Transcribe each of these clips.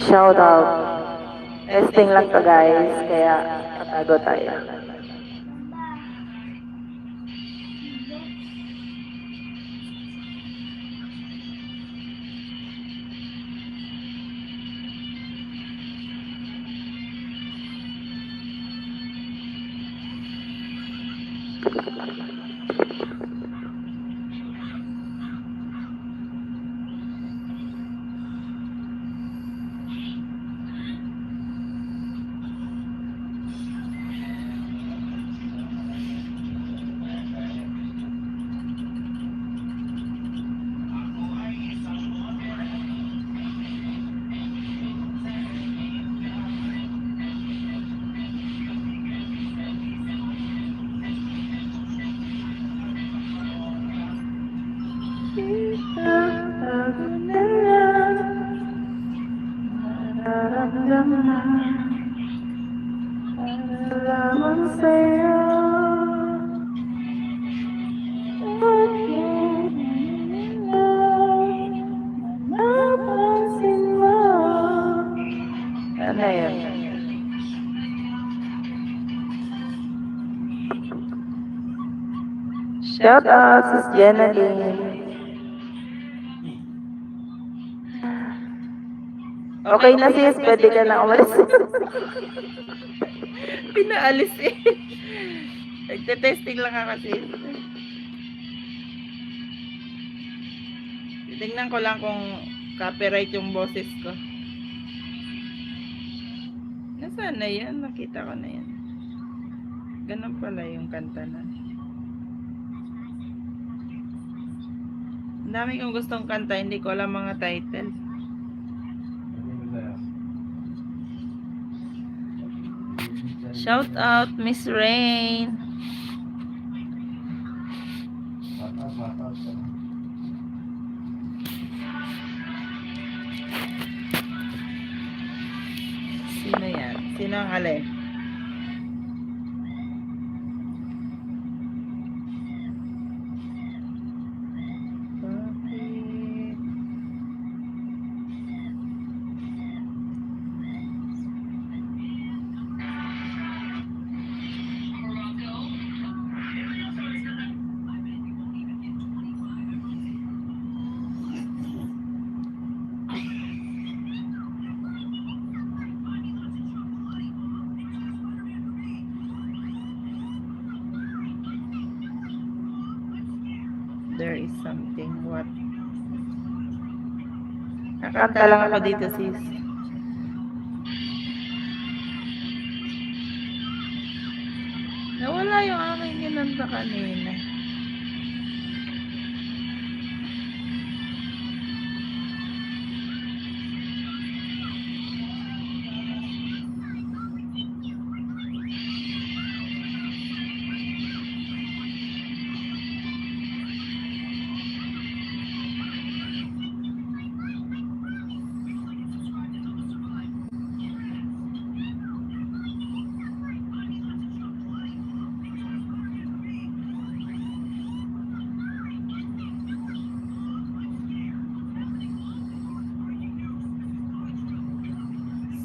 Shout out. Testing lang to guys, kaya tatago tayo. Salamat sa'yo. Napansin mo. Ano yun? Shout out sis Jenaline. Okay na sis, pwede ka na umalis. Pinaalis eh. Nagte-testing lang ako sis. Titingnan ko lang kung copyright yung boses ko. Nasaan na yan? Nakita ko na yan. Ganun pala yung kanta na. Ang dami kong gustong kanta, hindi ko alam mga title. Shout out Miss Rain. Sino yan? Sino ang alin? There is something. What? Nakanta lang ako dito sis. Nawala yung aking ginanta kanina.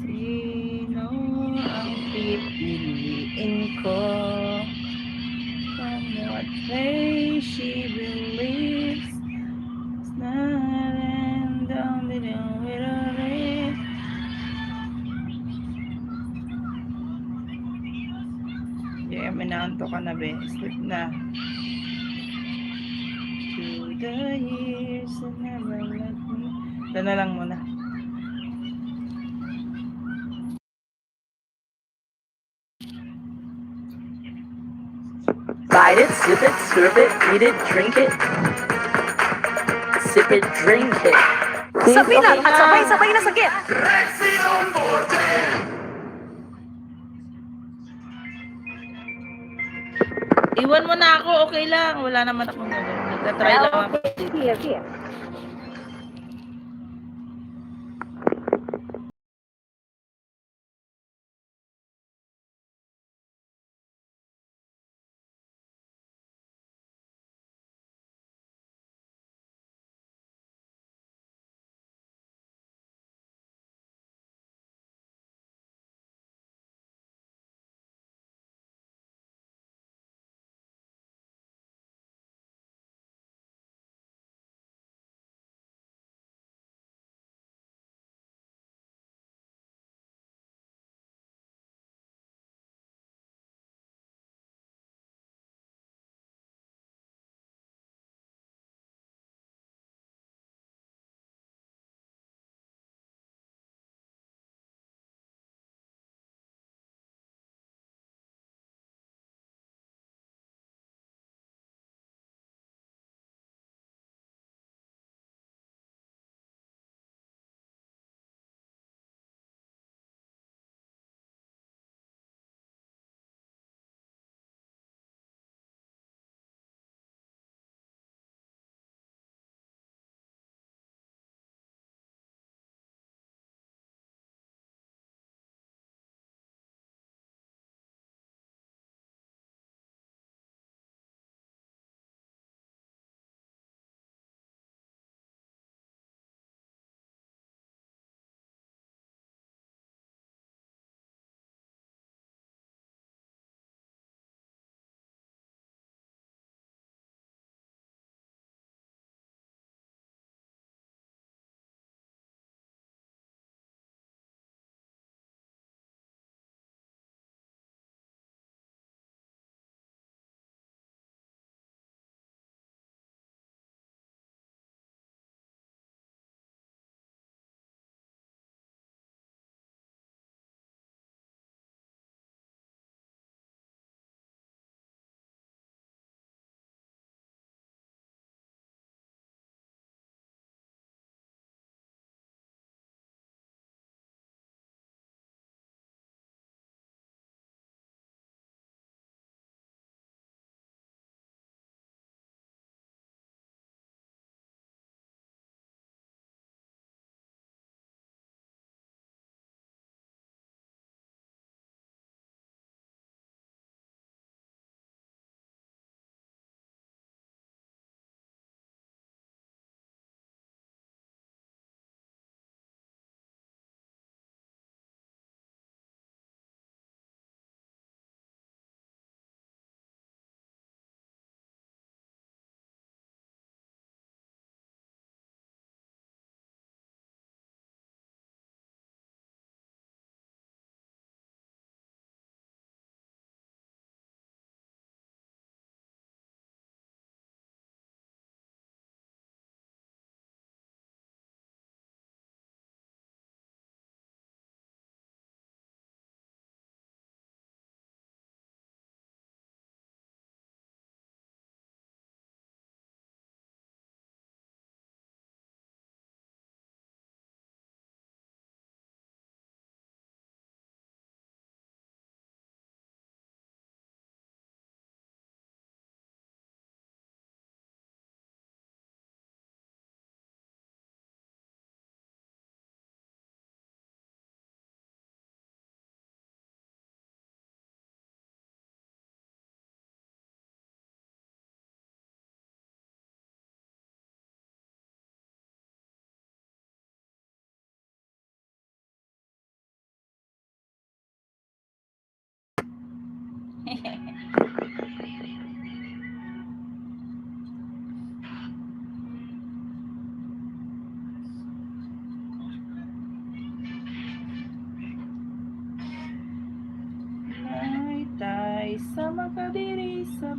Sino ang pipiliin ko? From what way she believes. It's not and don't be done with it. Yeah, minaanto ka na be. Sleep na. To the years that never let me. Ito na lang muna. Bite it, sip it, serve it, eat it, drink it. Sip it, drink it. Sa pinat at sabay-sabay na sakit. Iwan mo na ako, okay lang. Wala naman akong gagawin. Nagtatry lang ako. Here.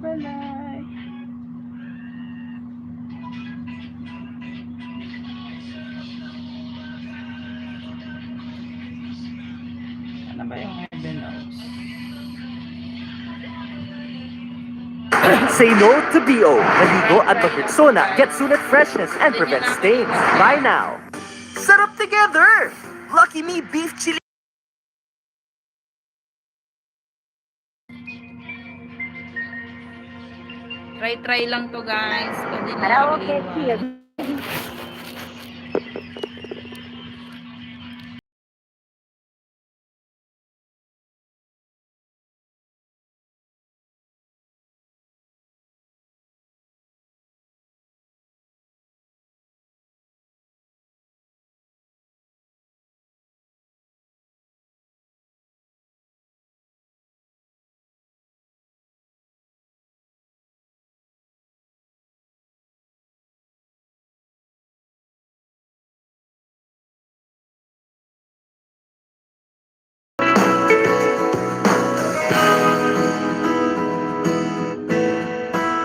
balay. Ano ba yung heaven knows? Say no to BO. Maligo at mag-Rexona gets sulit freshness and prevents stains. Buy now. Sarap together! Lucky Me Beef Chili. Try lang to guys. Pwede na Karaoke iwan. field.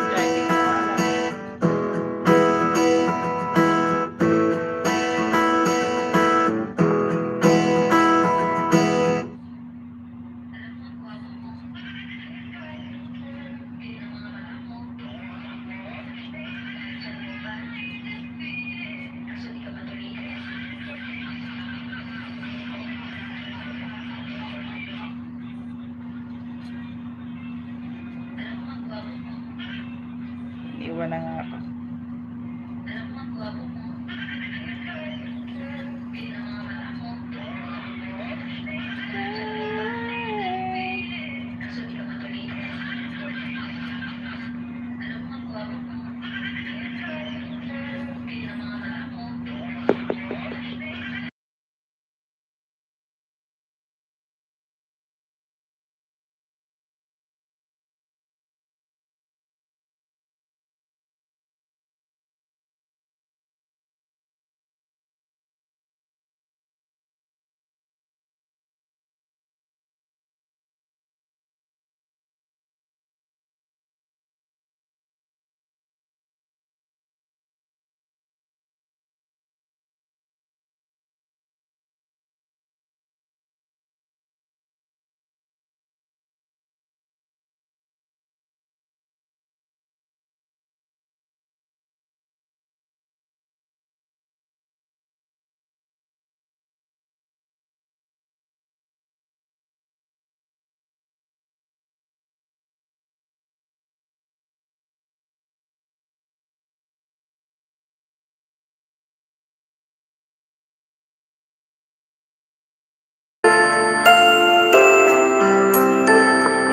Driving na pala. Iwan na nga ako.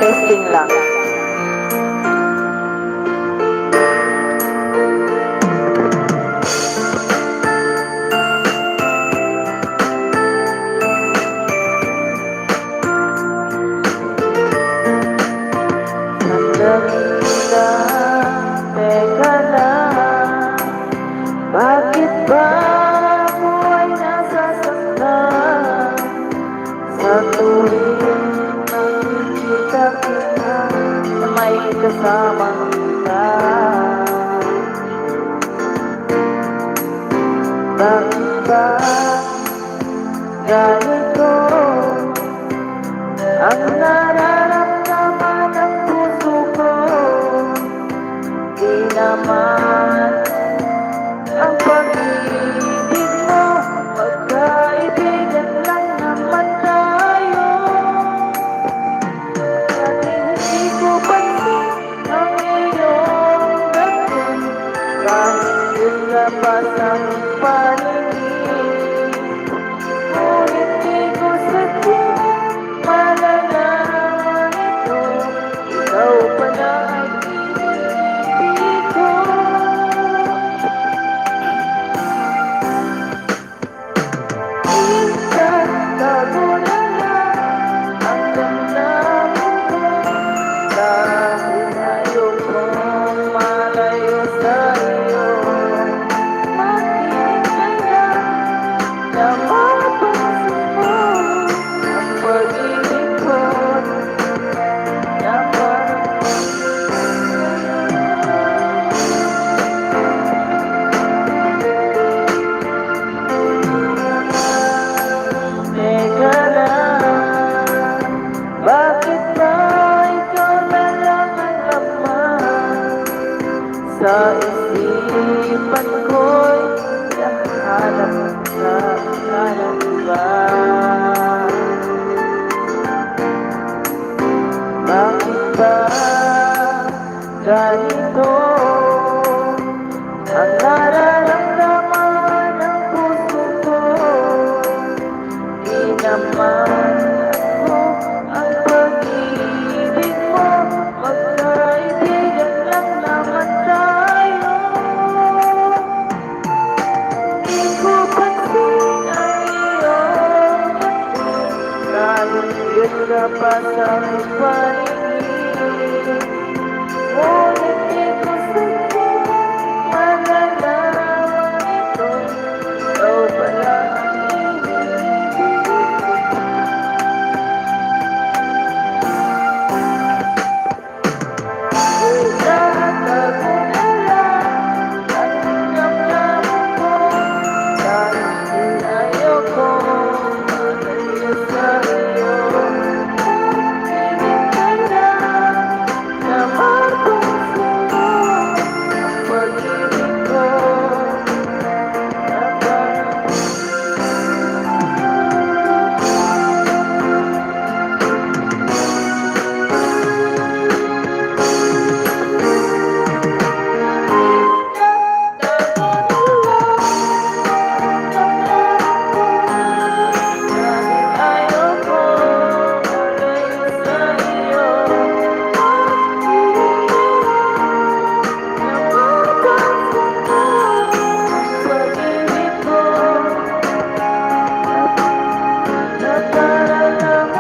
Testing lang. Sandali lang, teka lang. Bakit ba ako ay nasasaktan? Sa tuwing nakikita kita na may kasamang kita. Bakit ba ganito ang nararamdaman ng puso ko? Di naman ang pag-ibig mo, magkaibigan lang naman tayo. At hindi ko pansin ang iyong dating, kahit ilabas ang paningin. Ngunit di ko sadyang malalaman ng iba. Bakit ba ganito ang nararamdaman ng puso ko? Di naman ako ang pag-ibig mo, magkaibigan lang naman tayo. Di ko pansin ang iyong dating, kahit yun ka pa sa paligid. Ngunit di ko sadyang malalaman ito, ikaw pala ang iniibig. Itatago na lang ang damdamin ko, dahil ayoko malayo sa iyo. Pag-ibig ka lang na mapuso mo, ang pag-ibig ko na parang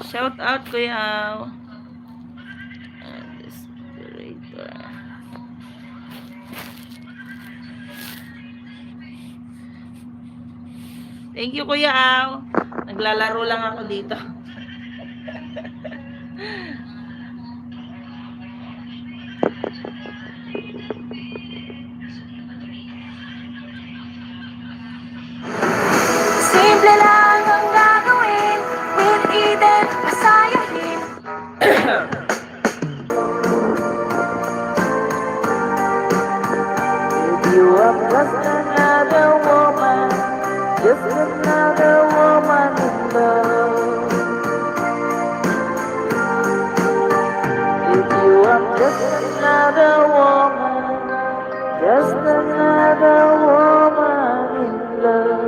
Shout out Kuya Au. Desperate. Thank you Kuya Au. Naglalaro lang ako dito. Simple lang ang gagawin, with Eden pasayahin. if you are just another woman, just another woman in love. If you are just another woman, just another woman in love.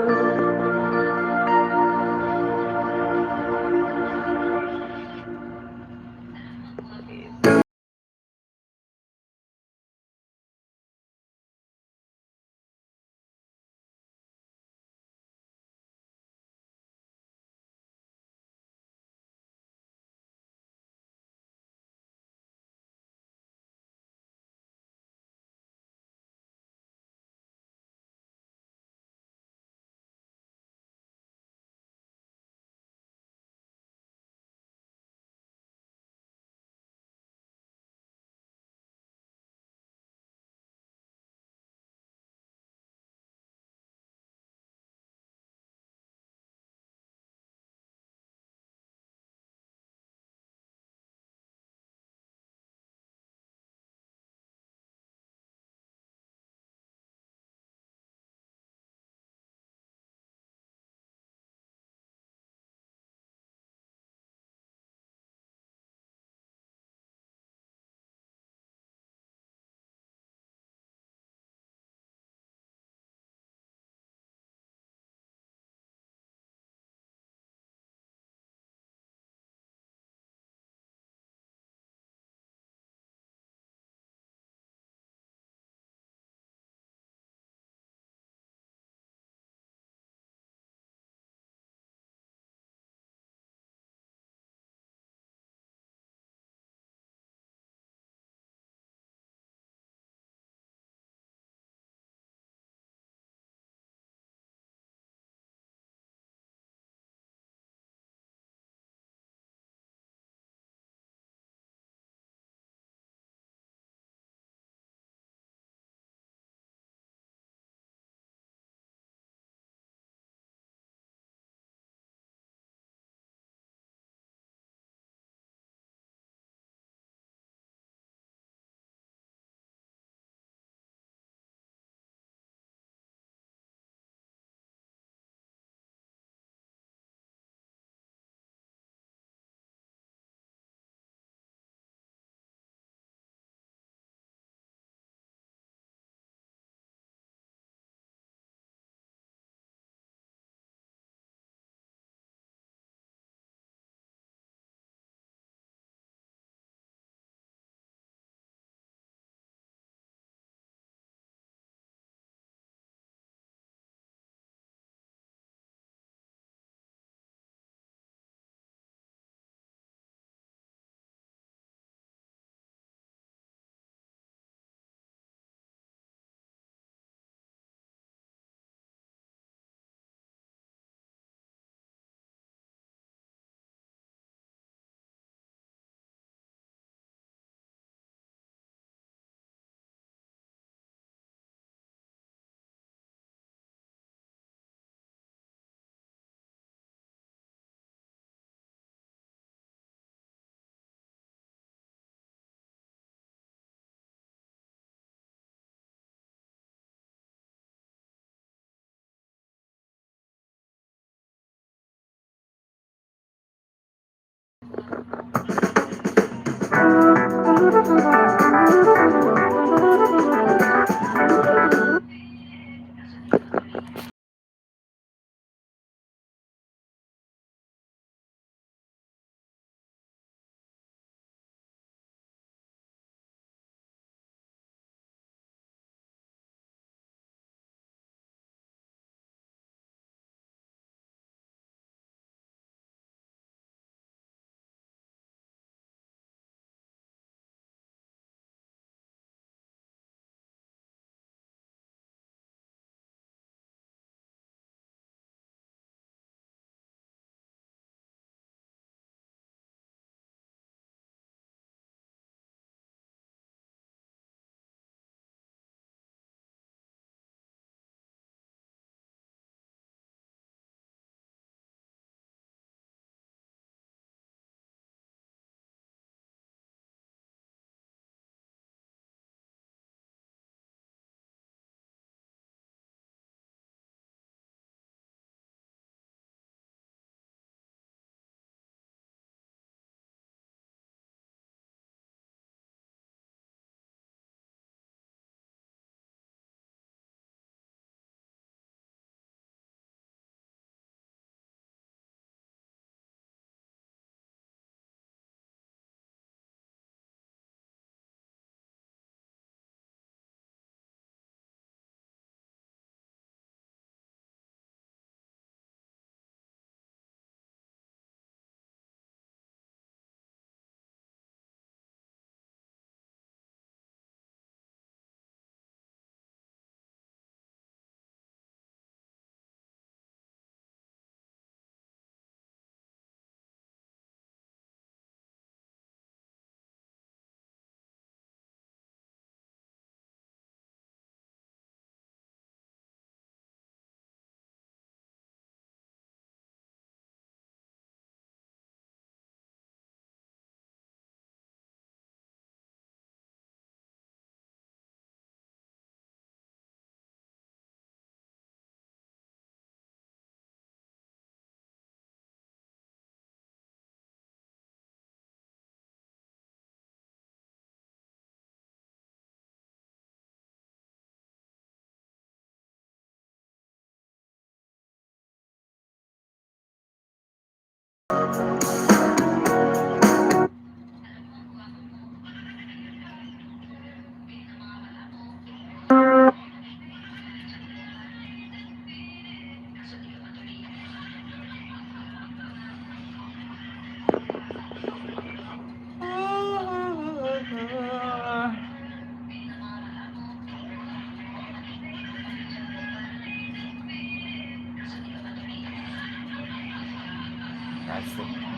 That's it.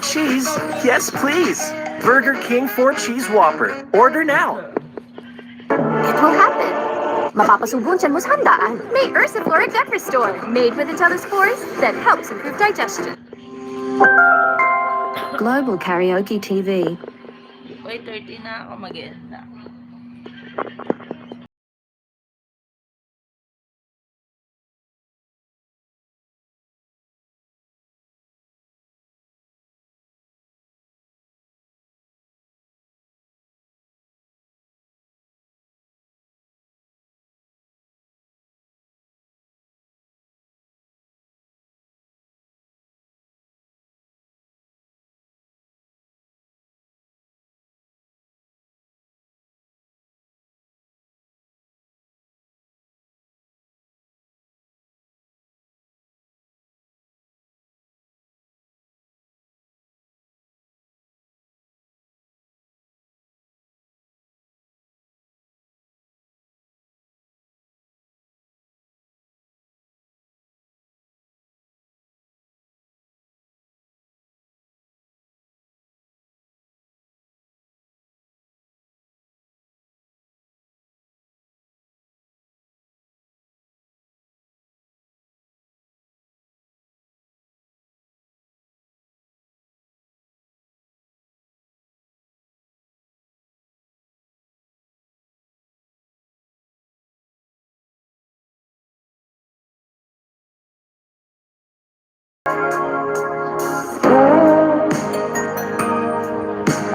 cheese? Yes, please. Burger King 4-cheese Whopper. Order now. It will happen. Mapapasubun siyan mo sa handaan. May Ursiflora Gut Restore, made with intellispores that helps improve digestion. Global Karaoke TV. Uy, 30 na ako mag-end na.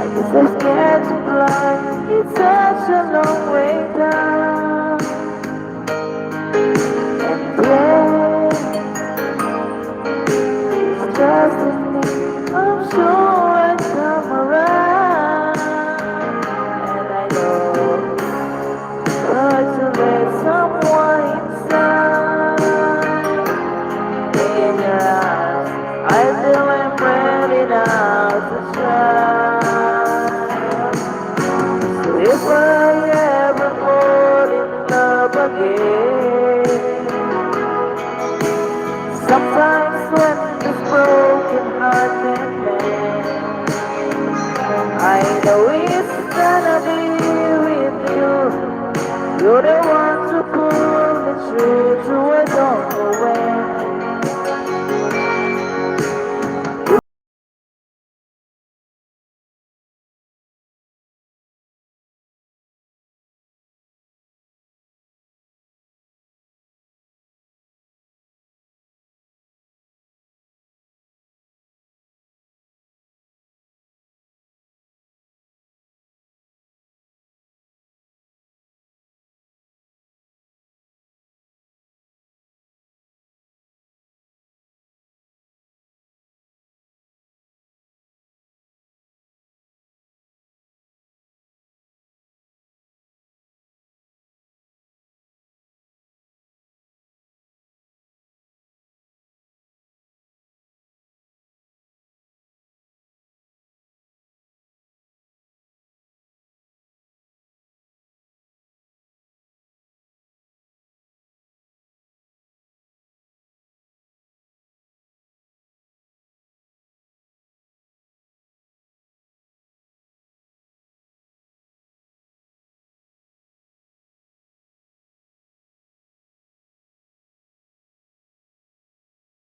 I guess I'm scared to fly. It's such a long way down. And yeah, it's just a me. I'm sure I come around. And I know hard to let someone inside. In your eyes, I feel I'm ready now to try. So if I ever fall in love again, sometimes when this broken heart can mend, I know it's gonna be with you. You're the one to pull me through to a don't know when.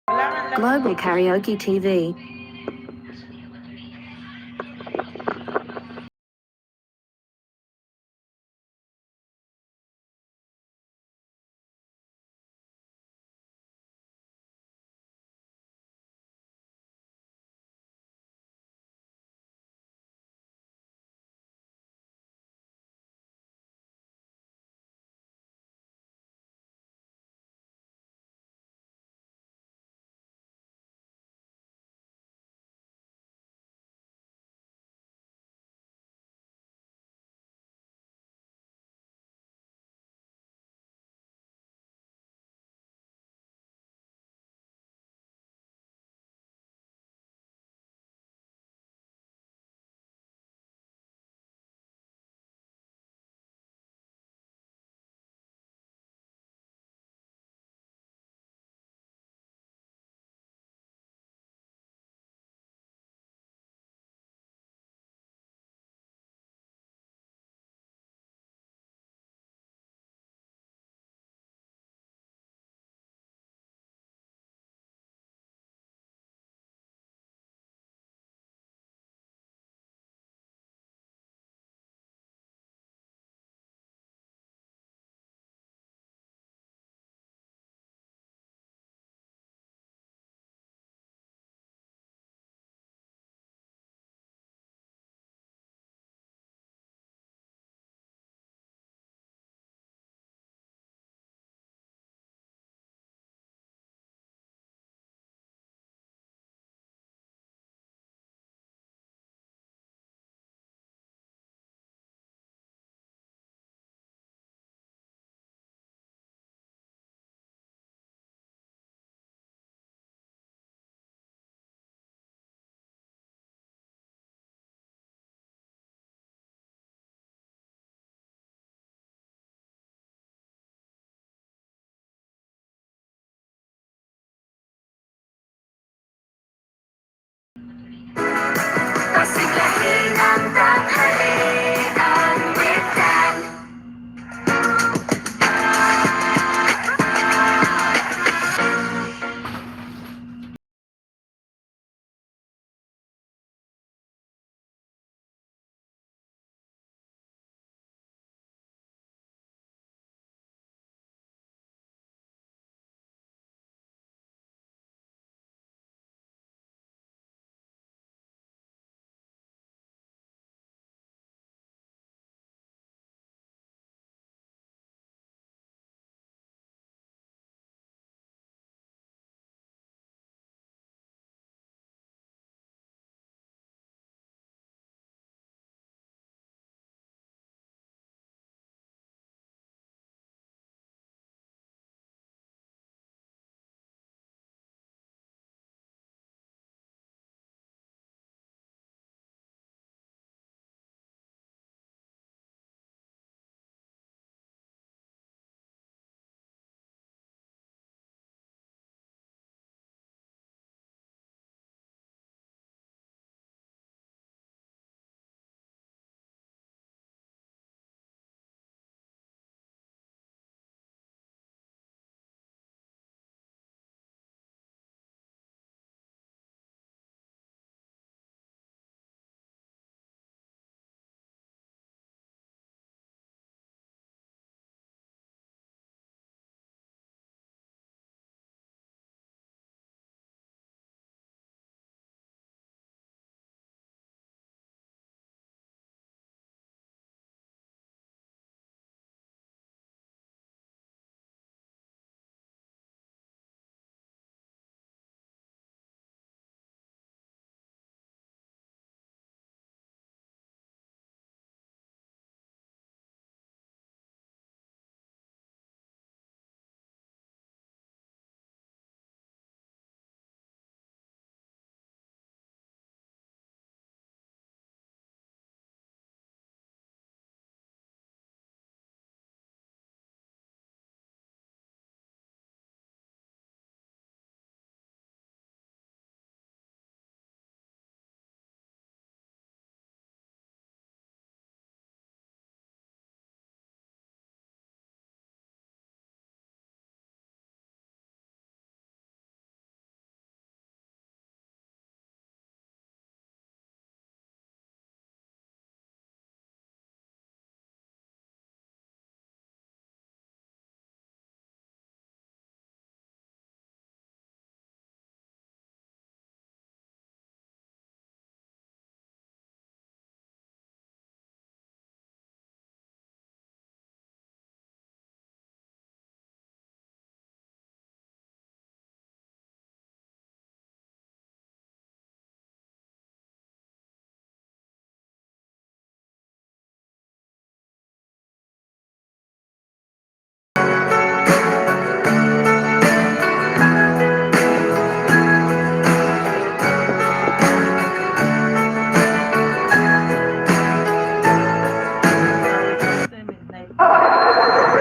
Wala kang laman Global dito. Karaoke TV.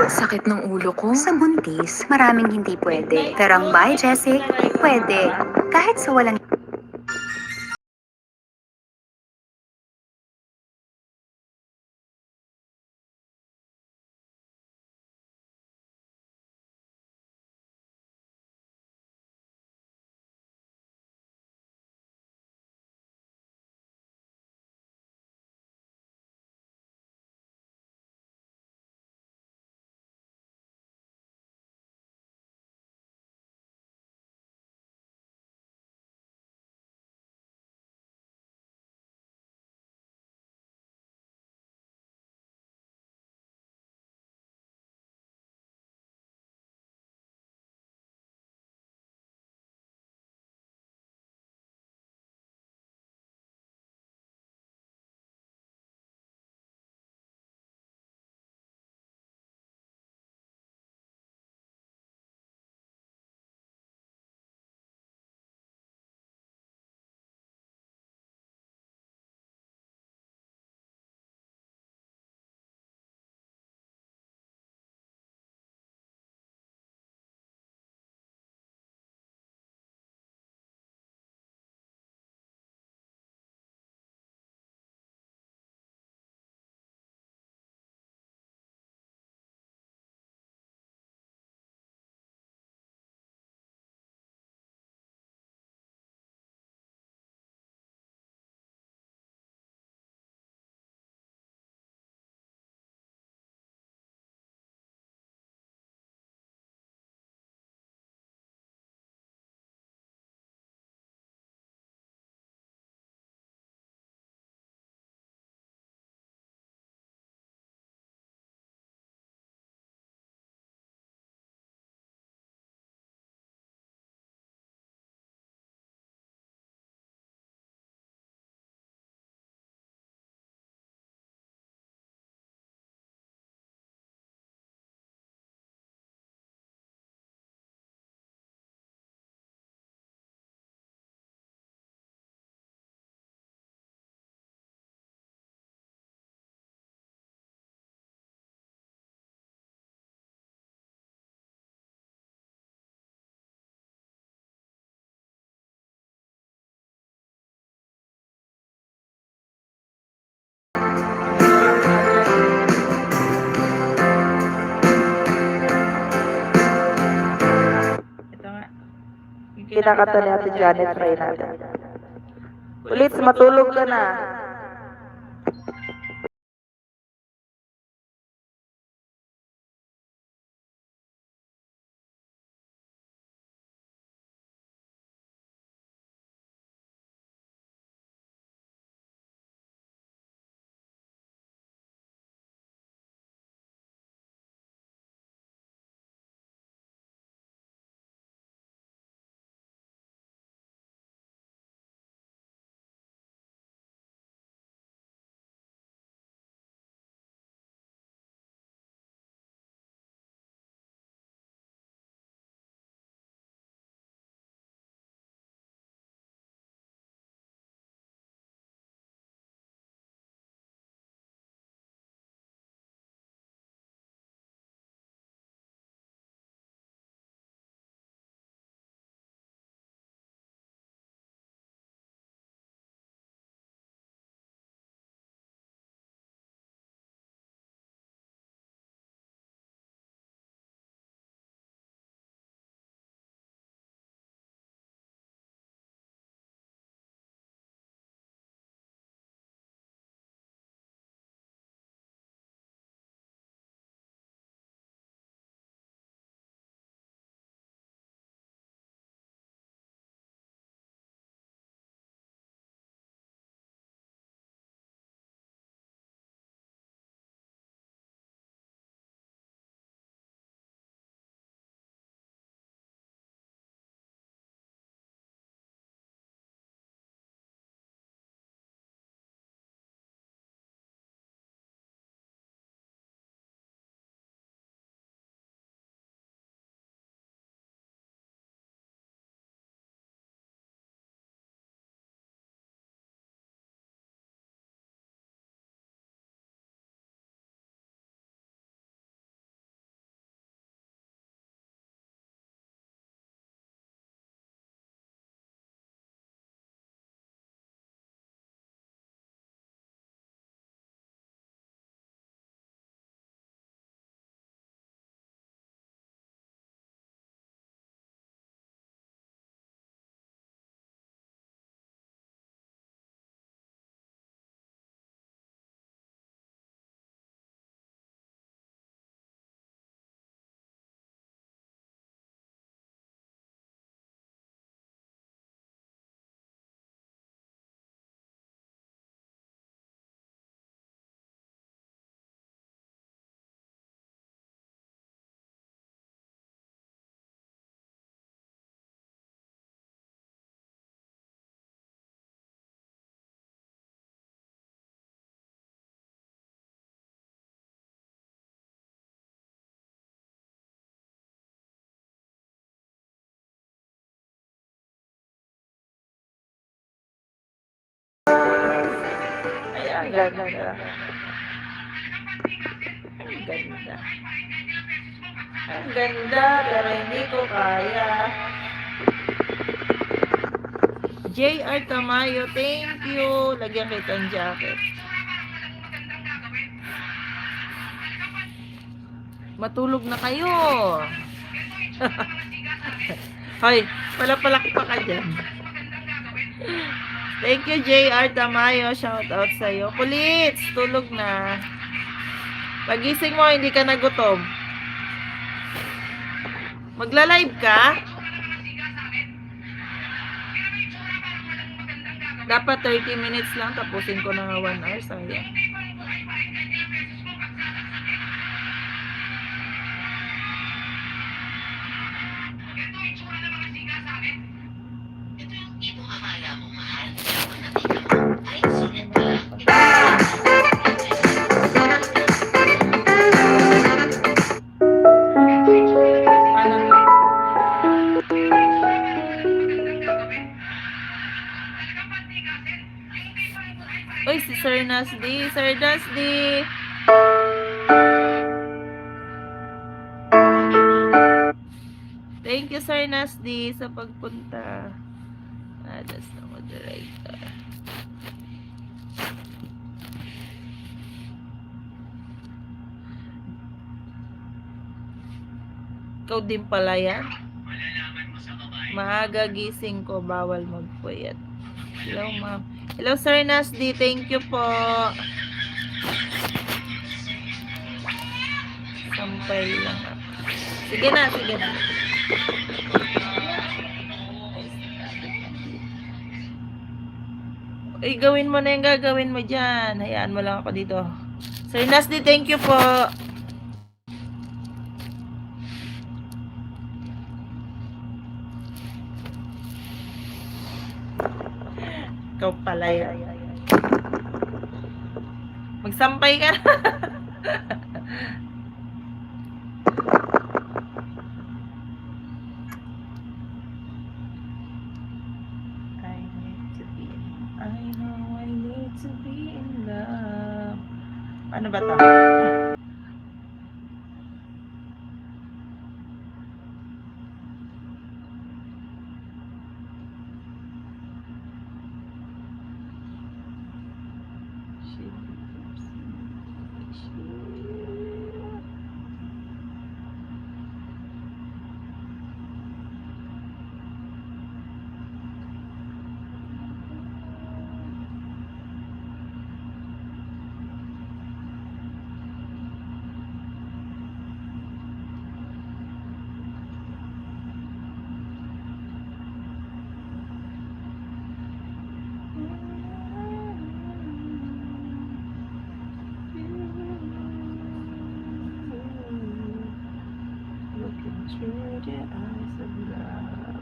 Sakit ng ulo ko. Sa buntis, maraming hindi pwede. Pero ang By Jessic, pwede. Kahit sa walang Ito nga. Yung Kinakanta ni Ate Janet, try natin. Ulit, matulog ka na. ganda. Ang ganda. Ang ganda, pero hindi ko kaya. JR Tamayo, thank you. Lagyan kitang jacket. Matulog na kayo. Hoy, palapalakpak ka dyan. Thank you, JR Tamayo. Shout out sa'yo. Kulits, tulog na. Pagising mo, hindi ka nagutom. Magla-live ka? Dapat 30 minutes lang. Tapusin ko na 1 hour. Sayang. Uy, si Sir Nasdi. Sir Nasdi. Thank you, Sir Nasdi, sa pagpunta. That's the moderator. Ikaw din pala yan. Maaga gising ko, bawal magpuyat. Hello, ma'am. Hello, Sir Nasdi. Thank you po. Sampay lang ako. Sige na, sige na. Uy, gawin mo na yung gagawin mo dyan. Hayaan mo lang ako dito. Sir Nasdi, thank you po. Ikaw pala yan. Magsampay ka na. I need to be in love. Ano ba ito? Through the eyes of love.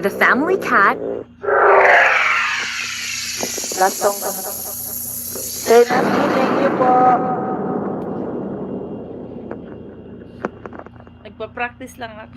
The family cat. Last song. Sir Nasdi, thank you po. Nagpa-practice lang ako.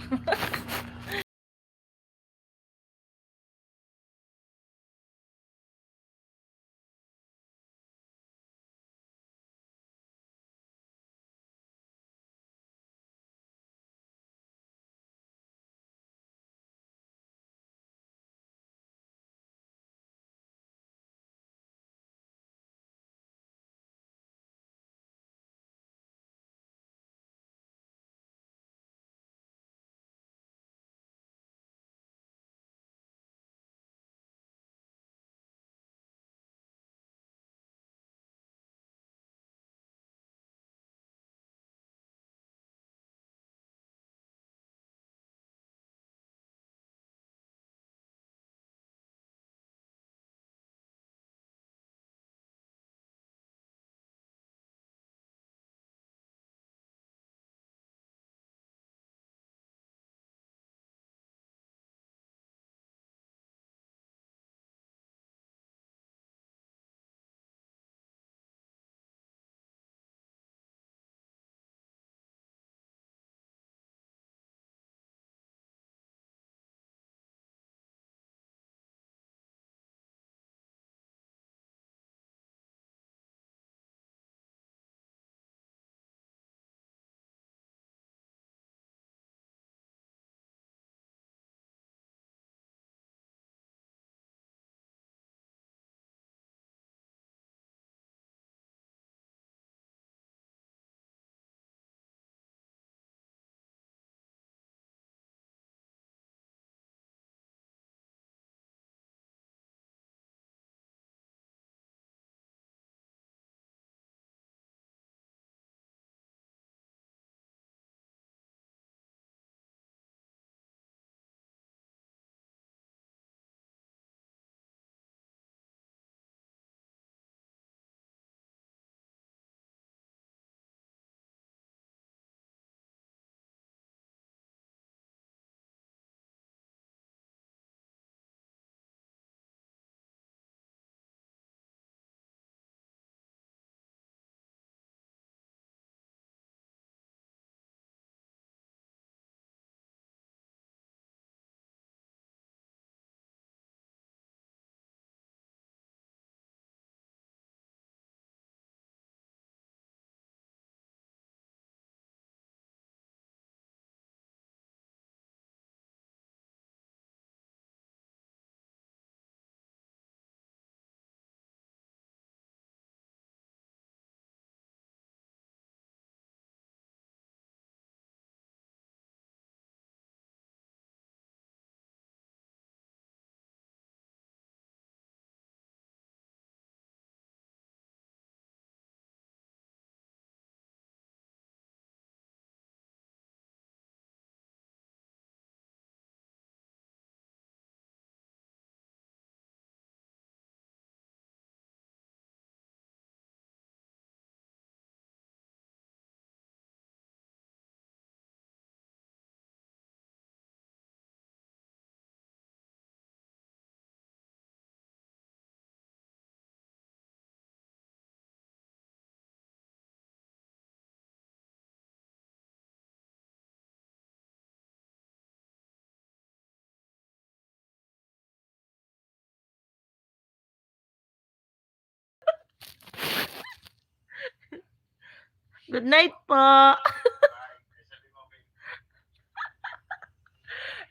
Good night po.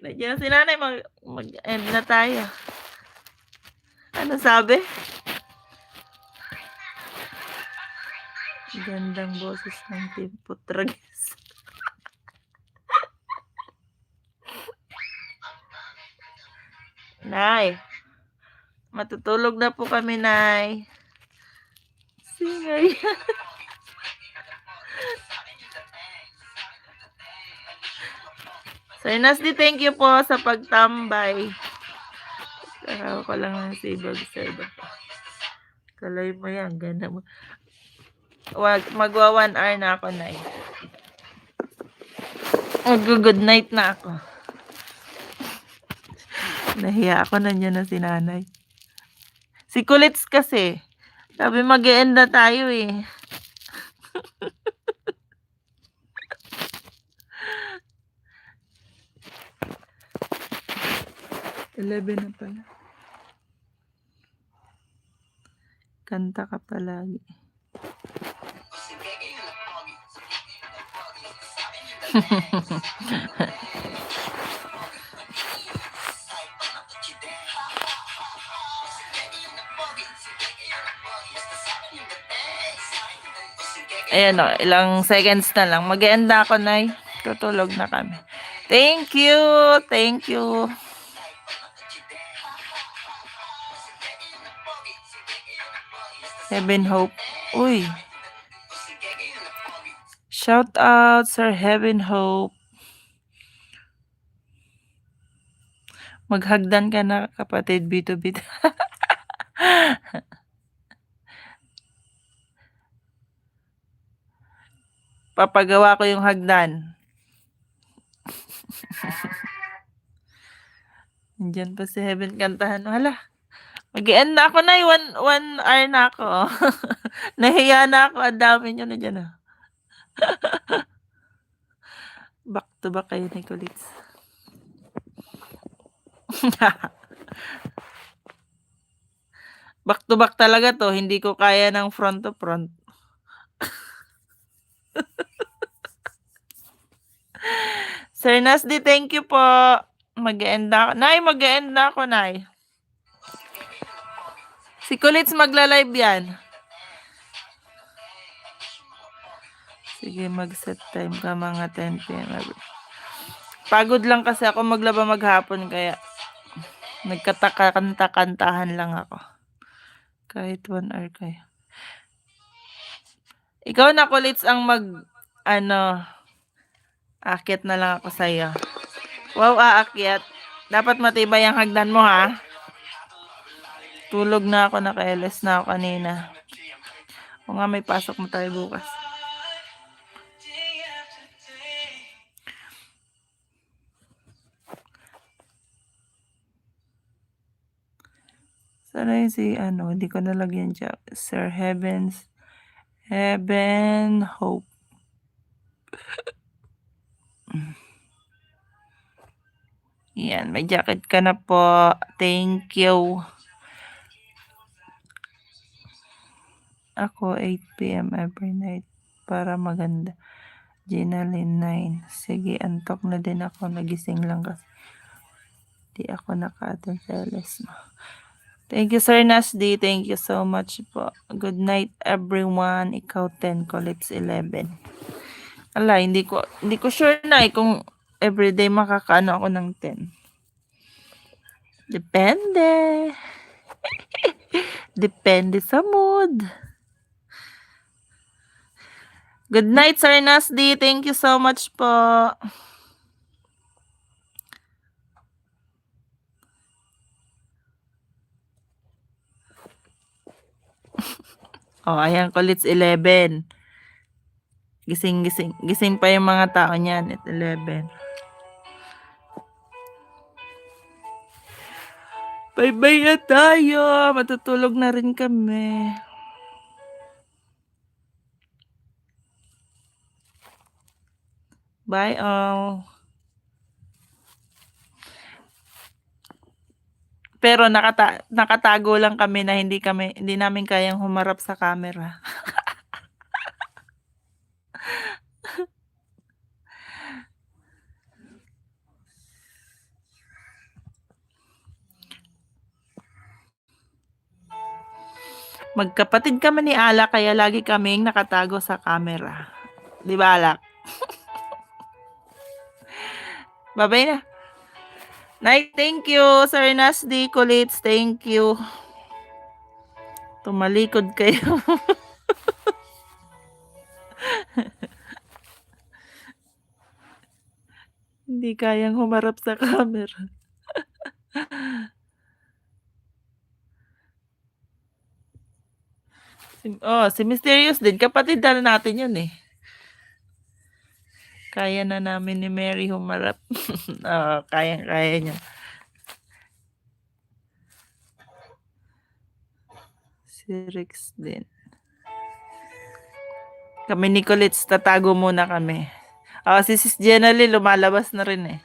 Nandiyan na si nanay, mag-end na tayo. Ano sabi? Gandang boses ng Team Putragis. Nay, matutulog na po kami, Nay. Singay. Sir Nasty, thank you po sa pagtambay. Karaw ko lang ng sibag, sir. Kalay mo yan, ganda mo. Magwa 1 hour na ako, Nay. Mag-good night na ako. Nahiya ako, nandiyan na si nanay. Si Kulits kasi. Sabi mag-e-end na tayo eh. Eleven na pala. Kanta ka palagi. Ayan o, ilang seconds na lang. Mag-e-end na ako, Nay. Tutulog na kami. Thank you! Thank you! Heaven Hope. Uy! Shout out, Sir Heaven Hope. Maghagdan ka na, kapatid. Bito-bito. Papagawa ko yung hagdan. Nandiyan pa si Heaven kantahan. Hala. Mag-end na ako, Nay. 1 hour na ako. Nahiya na ako. Ang dami nyo na dyan. Back to back kayo, Nicolits. Back to back talaga to. Hindi ko kaya ng front to front. Sir Nasty, thank you po. Mag-e-end na ako. Nay, mag-e-end na ako, Nay. Si Kulits magla-live yan. Sige, mag-set time ka mga 10 p.m. Pagod lang kasi ako maglaba maghapon kaya nagkanta-kantahan lang ako. Kahit 1 hour kayo. Ikaw na, Kulits, ang aakyat na lang ako sa'yo. Wow, aakyat. Dapat matibay ang hagdan mo, ha? Tulog na ako, naka-LS na ako kanina. O nga, may pasok mo tayo bukas. Sana yung hindi ko nalagyan dyan. Sir Heaven Hope. Yan, may jacket ka na po. Thank you. Ako, 8 p.m. every night para maganda. Ginaline 9. Sige, antok na din ako. Nagising lang kasi. Di ako naka-attend sa LS mo. Thank you, Sir Nasty. Thank you so much po. Good night, everyone. Ikaw 10, Kulits 11. Ala, hindi ko sure na kung everyday makakaano ako ng 10. Depende. Depende sa mood. Good night, Sir Nasty. Thank you so much po. Oh, ayan, Kulits 11. Gising pa yung mga tao niyan at 11. Bye-bye na tayo. Matutulog na rin kami. Bye all. Pero nakatago lang kami na hindi namin kayang humarap sa camera. Magkapatid kami ni Alak kaya lagi kaming nakatago sa camera. Di ba, Alak? Babay na. Night, thank you. Sir Nasdi, Kulits, thank you. Tumalikod kayo. Hindi kayang humarap sa camera. Si Mysterious din. Kapatid na natin yun eh. Kaya na namin ni Mary humarap. Kaya niya. Si Rex din. Kami ni Colette, tatago muna kami. Si Sis Jenny lumalabas na rin eh.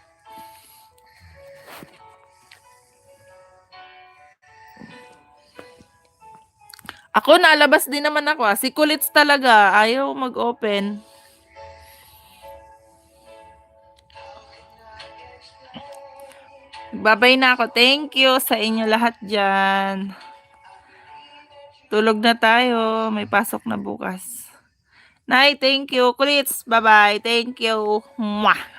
Ako nalabas din naman ako. Si Colette talaga ayaw mag-open. Babay na ako. Thank you sa inyo lahat dyan. Tulog na tayo. May pasok na bukas. Night, thank you. Kulits, bye-bye. Thank you. Mwah.